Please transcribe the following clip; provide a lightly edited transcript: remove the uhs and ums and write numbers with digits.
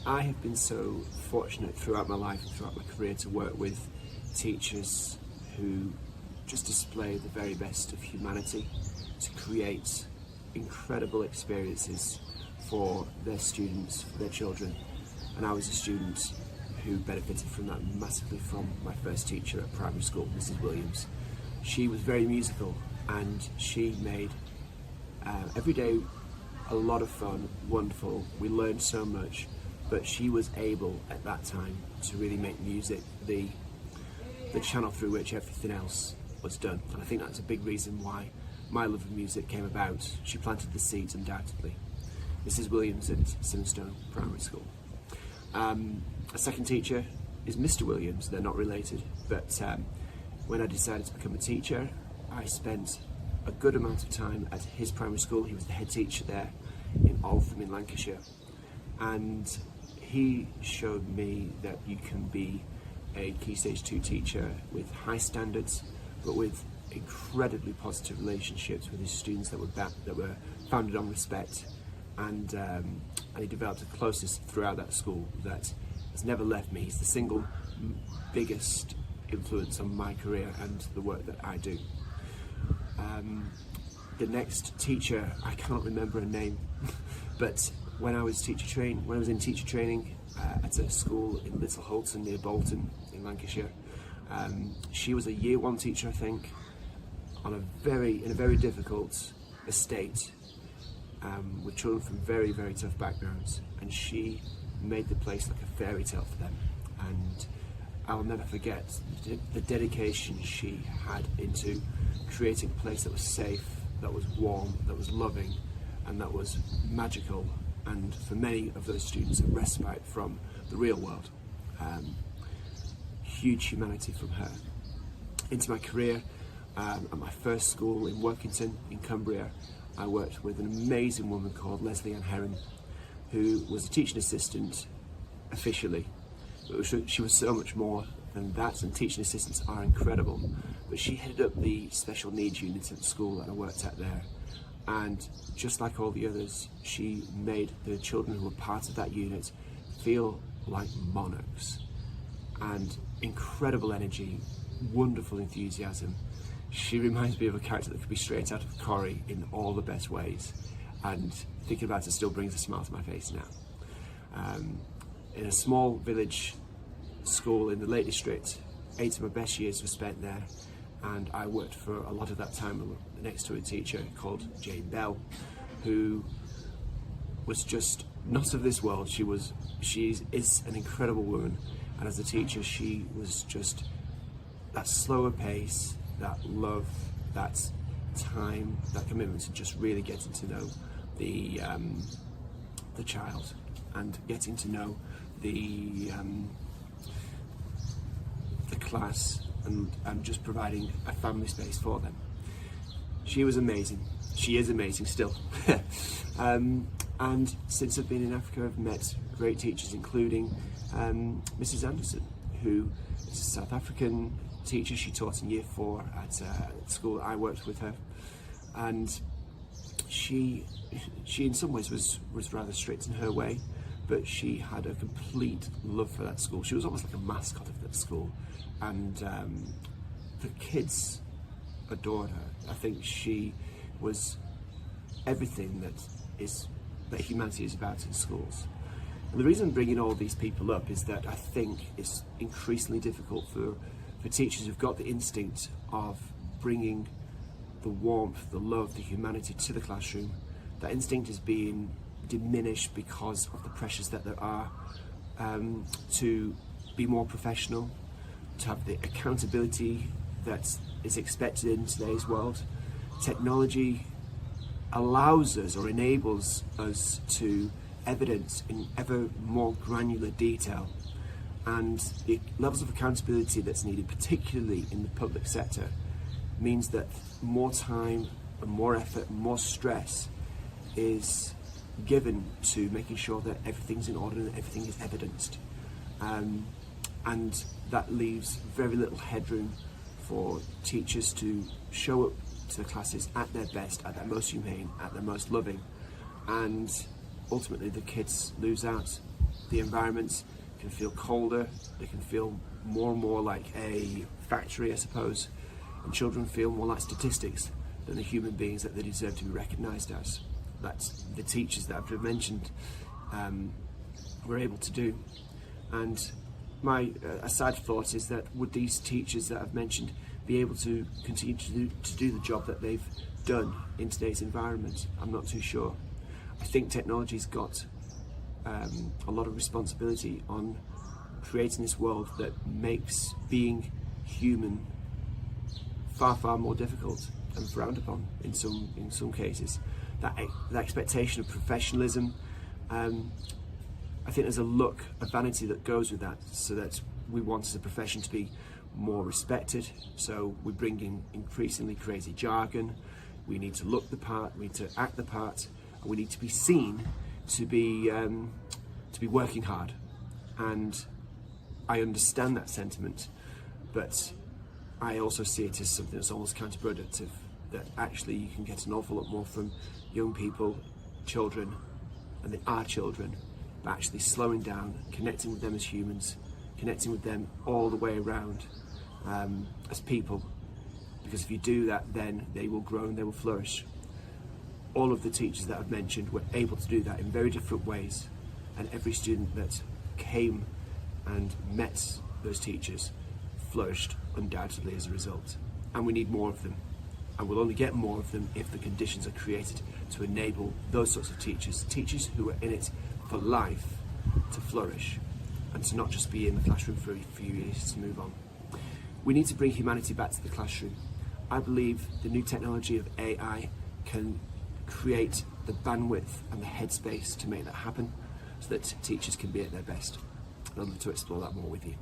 I have been so fortunate throughout my life and throughout my career to work with teachers who just display the very best of humanity to create incredible experiences for their students, for their children. And I was a student who benefited from that massively from my first teacher at primary school, Mrs. Williams. She was very musical and she made every day a lot of fun, wonderful. We learned so much, but she was able at that time to really make music the channel through which everything else was done. And I think that's a big reason why my love of music came about. She planted the seeds, undoubtedly. Mrs. Williams at Simstone Primary School. A second teacher is Mr. Williams. They're not related, but when I decided to become a teacher, I spent a good amount of time at his primary school. He was the head teacher there in Altham in Lancashire, and he showed me that you can be a Key Stage 2 teacher with high standards, but with incredibly positive relationships with his students that were founded on respect, and he developed a closeness throughout that school that has never left me. He's the single biggest influence on my career and the work that I do. The next teacher, I cannot remember her name, but when I was in teacher training at a school in Little Hulton near Bolton in Lancashire, she was a year one teacher, I think, in a very difficult estate with children from very, very tough backgrounds, and she made the place like a fairy tale for them. And I'll never forget the dedication she had into creating a place that was safe, that was warm, that was loving, and that was magical, and for many of those students a respite from the real world. Huge humanity from her. Into my career, at my first school in Workington in Cumbria, I worked with an amazing woman called Leslie Ann Heron, who was a teaching assistant officially. She was so much more than that, and teaching assistants are incredible. But she headed up the special needs unit at the school that I worked at there. And just like all the others, she made the children who were part of that unit feel like monarchs. And incredible energy, wonderful enthusiasm. She reminds me of a character that could be straight out of Corrie in all the best ways. And thinking about it still brings a smile to my face now. In a small village school in the Lake District, 8 of my best years were spent there, and I worked for a lot of that time next to a teacher called Jane Bell, who was just not of this world. She is an incredible woman, and as a teacher she was just that slower pace, that love, that time, that commitment to just really getting to know the child and getting to know the class, and just providing a family space for them. She was amazing. She is amazing still. And since I've been in Africa, I've met great teachers, including Mrs. Anderson, who is a South African teacher. She taught in year 4 at school. I worked with her, and she in some ways was rather strict in her way, but she had a complete love for that school. She was almost like a mascot of that school, and the kids adored her. I think she was everything that humanity is about in schools. And the reason I'm bringing all these people up is that I think it's increasingly difficult for teachers who've got the instinct of bringing the warmth, the love, the humanity to the classroom. That instinct is being diminished because of the pressures that there are to be more professional, to have the accountability that is expected in today's world. Technology allows us or enables us to evidence in ever more granular detail, and the levels of accountability that's needed, particularly in the public sector, means that more time and more effort and more stress is given to making sure that everything's in order and that everything is evidenced, and that leaves very little headroom for teachers to show up to the classes at their best, at their most humane, at their most loving, and ultimately the kids lose out. the environments can feel colder, they can feel more and more like a factory, I suppose, and children feel more like statistics than the human beings that they deserve to be recognised as. That's the teachers that I've mentioned were able to do. And my aside thought is that would these teachers that I've mentioned be able to continue to do the job that they've done in today's environment? I'm not too sure. I think technology's got a lot of responsibility on creating this world that makes being human far more difficult and frowned upon in some cases. That expectation of professionalism, I think there's a look, a vanity that goes with that, so that we want as a profession to be more respected. So we bring in increasingly crazy jargon. We need to look the part, we need to act the part, and we need to be seen to be working hard. And I understand that sentiment, but I also see it as something that's almost counterproductive, that actually you can get an awful lot more from young people, children, and they are children, but actually slowing down, connecting with them as humans, connecting with them all the way around as people, because if you do that, then they will grow and they will flourish. All of the teachers that I've mentioned were able to do that in very different ways, and every student that came and met those teachers flourished undoubtedly as a result. And we need more of them, and we'll only get more of them if the conditions are created to enable those sorts of teachers who are in it for life, to flourish and to not just be in the classroom for a few years to move on. We need to bring humanity back to the classroom. I believe the new technology of AI can create the bandwidth and the headspace to make that happen, so that teachers can be at their best. I'd love to explore that more with you.